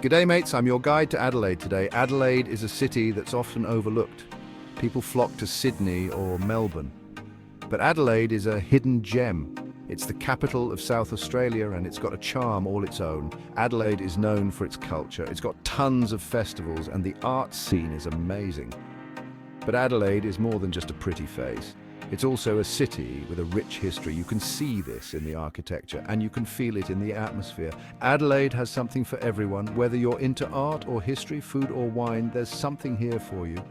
G'day mates, I'm your guide to Adelaide today. Adelaide is a city that's often overlooked. People flock to Sydney or Melbourne. But Adelaide is a hidden gem. It's the capital of South Australia and it's got a charm all its own. Adelaide is known for its culture. It's got tons of festivals and the art scene is amazing. But Adelaide is more than just a pretty face. It's also a city with a rich history. You can see this in the architecture and you can feel it in the atmosphere. Adelaide has something for everyone. Whether you're into art or history, food or wine, there's something here for you.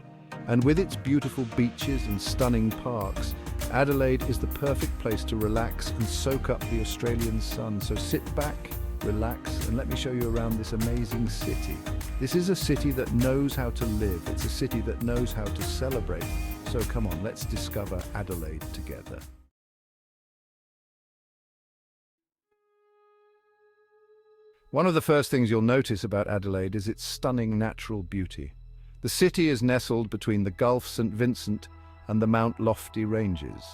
And with its beautiful beaches and stunning parks, Adelaide is the perfect place to relax and soak up the Australian sun. So sit back, relax, and let me show you around this amazing city. This is a city that knows how to live. It's a city that knows how to celebrate. So come on, let's discover Adelaide together. One of the first things you'll notice about Adelaide is its stunning natural beauty. The city is nestled between the Gulf St Vincent and the Mount Lofty ranges.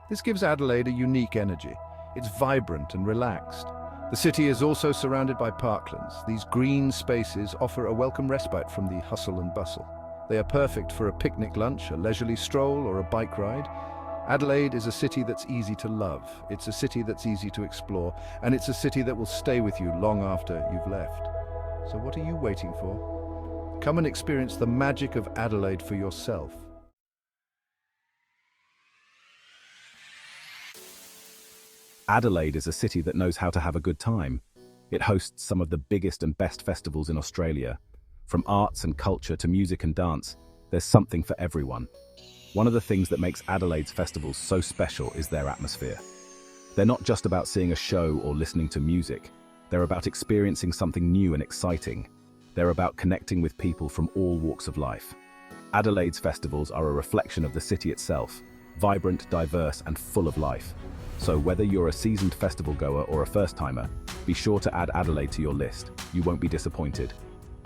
This gives Adelaide a unique energy. It's vibrant and relaxed. The city is also surrounded by parklands. These green spaces offer a welcome respite from the hustle and bustle. They are perfect for a picnic lunch, a leisurely stroll, or a bike ride. Adelaide is a city that's easy to love. It's a city that's easy to explore, and it's a city that will stay with you long after you've left. So what are you waiting for? Come and experience the magic of Adelaide for yourself. Adelaide is a city that knows how to have a good time. It hosts some of the biggest and best festivals in Australia. From arts and culture to music and dance, there's something for everyone. One of the things that makes Adelaide's festivals so special is their atmosphere. They're not just about seeing a show or listening to music. They're about experiencing something new and exciting. They're about connecting with people from all walks of life. Adelaide's festivals are a reflection of the city itself, vibrant, diverse, and full of life. So whether you're a seasoned festival goer or a first-timer, be sure to add Adelaide to your list. You won't be disappointed.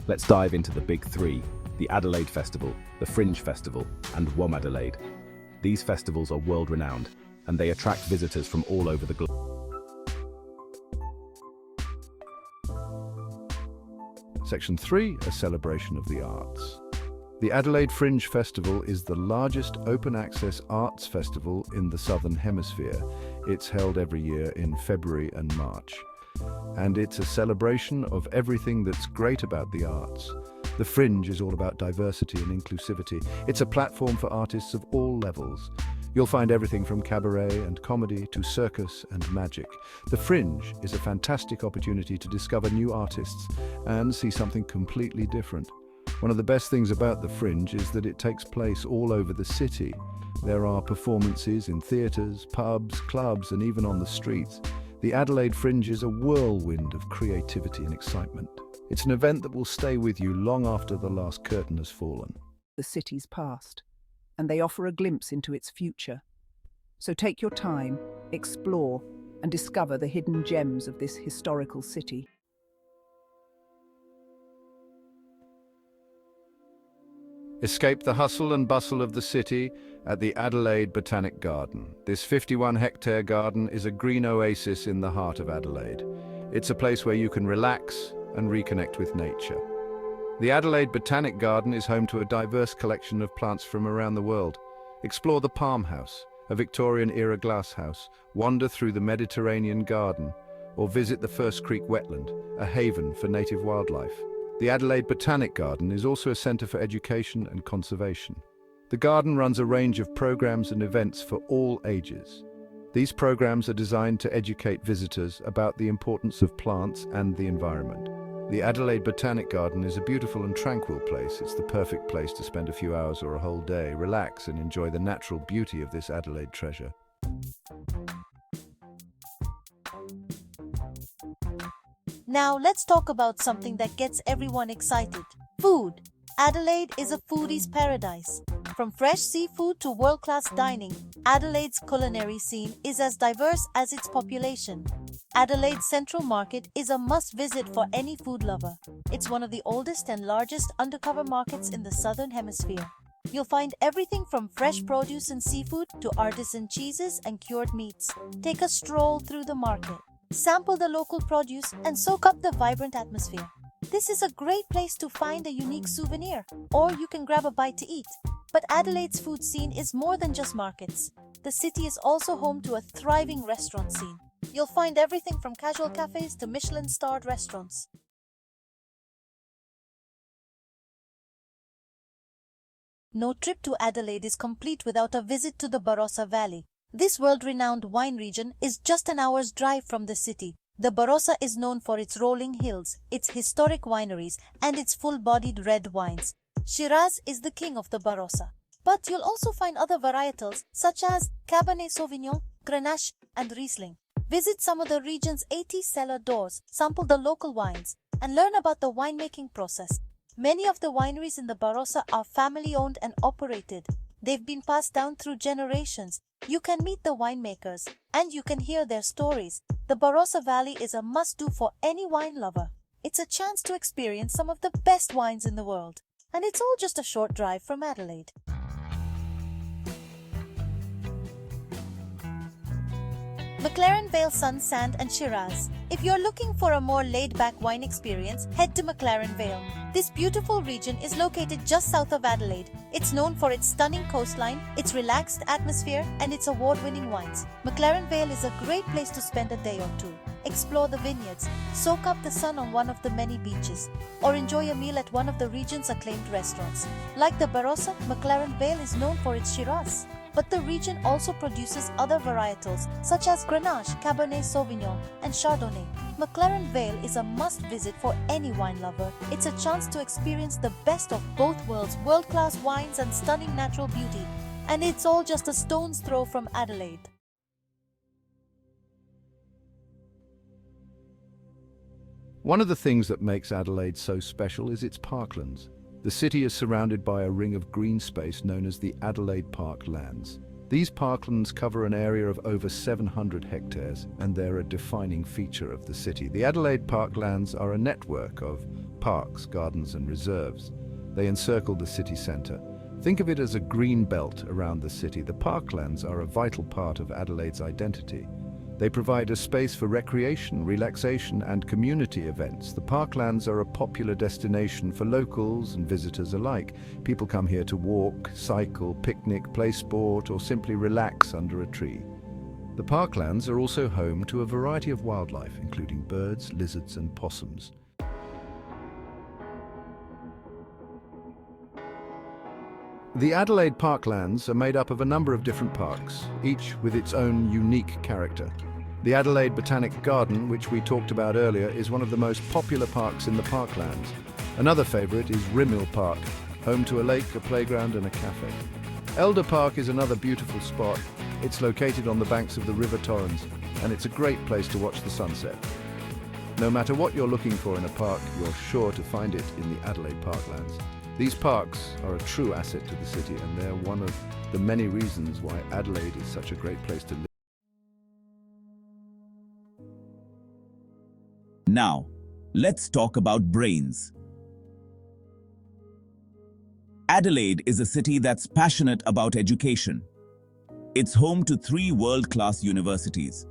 Let's dive into the big three: the Adelaide Festival, the Fringe Festival, and WOMADelaide. These festivals are world-renowned, and they attract visitors from all over the globe. Section 3, a celebration of the arts. The Adelaide Fringe Festival is the largest open-access arts festival in the Southern Hemisphere. It's held every year in February and March. And it's a celebration of everything that's great about the arts. The Fringe is all about diversity and inclusivity. It's a platform for artists of all levels. You'll find everything from cabaret and comedy to circus and magic. The Fringe is a fantastic opportunity to discover new artists and see something completely different. One of the best things about the Fringe is that it takes place all over the city. There are performances in theatres, pubs, clubs, and even on the streets. The Adelaide Fringe is a whirlwind of creativity and excitement. It's an event that will stay with you long after the last curtain has fallen. The city's past, and they offer a glimpse into its future. So take your time, explore, and discover the hidden gems of this historical city. Escape the hustle and bustle of the city at the Adelaide Botanic Garden. This 51-hectare garden is a green oasis in the heart of Adelaide. It's a place where you can relax and reconnect with nature. The Adelaide Botanic Garden is home to a diverse collection of plants from around the world. Explore the Palm House, a Victorian-era glasshouse, wander through the Mediterranean garden, or visit the First Creek wetland, a haven for native wildlife. The Adelaide Botanic Garden is also a centre for education and conservation. The garden runs a range of programs and events for all ages. These programs are designed to educate visitors about the importance of plants and the environment. The Adelaide Botanic Garden is a beautiful and tranquil place. It's the perfect place to spend a few hours or a whole day, relax and enjoy the natural beauty of this Adelaide treasure. Now let's talk about something that gets everyone excited. Food. Adelaide is a foodie's paradise. From fresh seafood to world-class dining, Adelaide's culinary scene is as diverse as its population. Adelaide Central Market is a must-visit for any food lover. It's one of the oldest and largest undercover markets in the Southern Hemisphere. You'll find everything from fresh produce and seafood to artisan cheeses and cured meats. Take a stroll through the market. Sample the local produce and soak up the vibrant atmosphere. This is a great place to find a unique souvenir, or you can grab a bite to eat. But Adelaide's food scene is more than just markets. The city is also home to a thriving restaurant scene. You'll find everything from casual cafes to Michelin-starred restaurants. No trip to Adelaide is complete without a visit to the Barossa Valley. This world-renowned wine region is just an hour's drive from the city. The Barossa is known for its rolling hills, its historic wineries, and its full-bodied red wines. Shiraz is the king of the Barossa. But you'll also find other varietals such as Cabernet Sauvignon, Grenache, and Riesling. Visit some of the region's 80 cellar doors, sample the local wines, and learn about the winemaking process. Many of the wineries in the Barossa are family-owned and operated. They've been passed down through generations. You can meet the winemakers, and you can hear their stories. The Barossa Valley is a must-do for any wine lover. It's a chance to experience some of the best wines in the world. And it's all just a short drive from Adelaide. McLaren, Vale, Sun, Sand and Shiraz. If you're looking for a more laid-back wine experience, head to McLaren Vale. This beautiful region is located just south of Adelaide. It's known for its stunning coastline, its relaxed atmosphere, and its award-winning wines. McLaren Vale is a great place to spend a day or two. Explore the vineyards, soak up the sun on one of the many beaches, or enjoy a meal at one of the region's acclaimed restaurants. Like the Barossa, McLaren Vale is known for its Shiraz. But the region also produces other varietals such as Grenache, Cabernet Sauvignon, and Chardonnay. McLaren Vale is a must-visit for any wine lover. It's a chance to experience the best of both worlds, world-class wines and stunning natural beauty. And it's all just a stone's throw from Adelaide. One of the things that makes Adelaide so special is its parklands. The city is surrounded by a ring of green space known as the Adelaide Park Lands. These parklands cover an area of over 700 hectares, and they're a defining feature of the city. The Adelaide Park Lands are a network of parks, gardens and reserves. They encircle the city centre. Think of it as a green belt around the city. The parklands are a vital part of Adelaide's identity. They provide a space for recreation, relaxation and community events. The parklands are a popular destination for locals and visitors alike. People come here to walk, cycle, picnic, play sport or simply relax under a tree. The parklands are also home to a variety of wildlife, including birds, lizards and possums. The Adelaide Parklands are made up of a number of different parks, each with its own unique character. The Adelaide Botanic Garden, which we talked about earlier, is one of the most popular parks in the Parklands. Another favourite is Rimmel Park, home to a lake, a playground and a cafe. Elder Park is another beautiful spot. It's located on the banks of the River Torrens, and it's a great place to watch the sunset. No matter what you're looking for in a park, you're sure to find it in the Adelaide Parklands. These parks are a true asset to the city, and they're one of the many reasons why Adelaide is such a great place to live. Now, let's talk about brains. Adelaide is a city that's passionate about education. It's home to 3 world-class universities: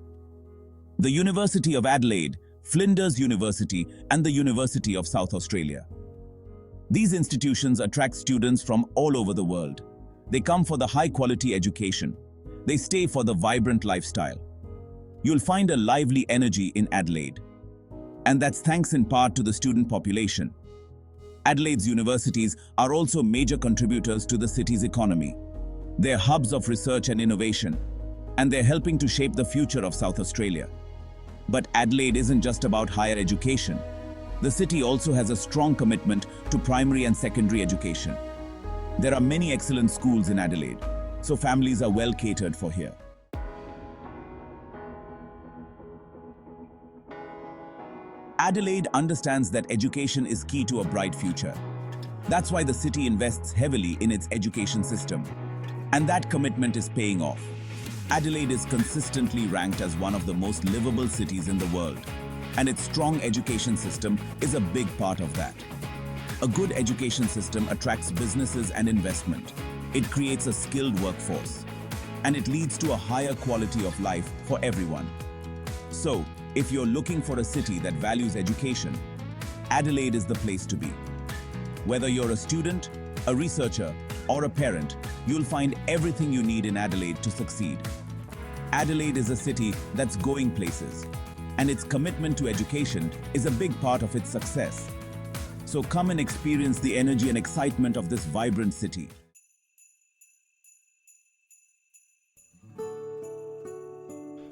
the University of Adelaide, Flinders University, and the University of South Australia. These institutions attract students from all over the world. They come for the high-quality education. They stay for the vibrant lifestyle. You'll find a lively energy in Adelaide. And that's thanks in part to the student population. Adelaide's universities are also major contributors to the city's economy. They're hubs of research and innovation, and they're helping to shape the future of South Australia. But Adelaide isn't just about higher education. The city also has a strong commitment to primary and secondary education. There are many excellent schools in Adelaide, so families are well catered for here. Adelaide understands that education is key to a bright future. That's why the city invests heavily in its education system. And that commitment is paying off. Adelaide is consistently ranked as one of the most livable cities in the world. And its strong education system is a big part of that. A good education system attracts businesses and investment. It creates a skilled workforce. And it leads to a higher quality of life for everyone. So, if you're looking for a city that values education, Adelaide is the place to be. Whether you're a student, a researcher, or a parent, you'll find everything you need in Adelaide to succeed. Adelaide is a city that's going places, and its commitment to education is a big part of its success. So come and experience the energy and excitement of this vibrant city.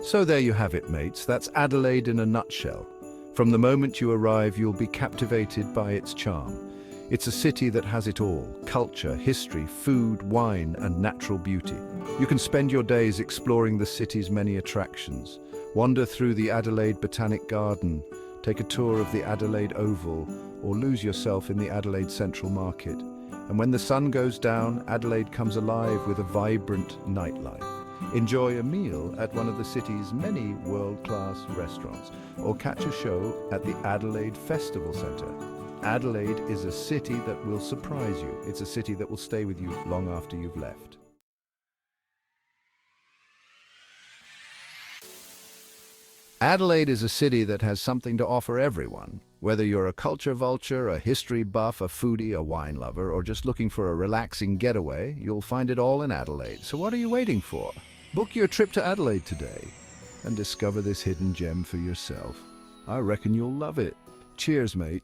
So there you have it, mates. That's Adelaide in a nutshell. From the moment you arrive, you'll be captivated by its charm. It's a city that has it all: culture, history, food, wine, and natural beauty. You can spend your days exploring the city's many attractions. Wander through the Adelaide Botanic Garden, take a tour of the Adelaide Oval, or lose yourself in the Adelaide Central Market. And when the sun goes down, Adelaide comes alive with a vibrant nightlife. Enjoy a meal at one of the city's many world-class restaurants, or catch a show at the Adelaide Festival Centre. Adelaide is a city that will surprise you. It's a city that will stay with you long after you've left. Adelaide is a city that has something to offer everyone. Whether you're a culture vulture, a history buff, a foodie, a wine lover, or just looking for a relaxing getaway, you'll find it all in Adelaide. So what are you waiting for? Book your trip to Adelaide today and discover this hidden gem for yourself. I reckon you'll love it. Cheers, mates.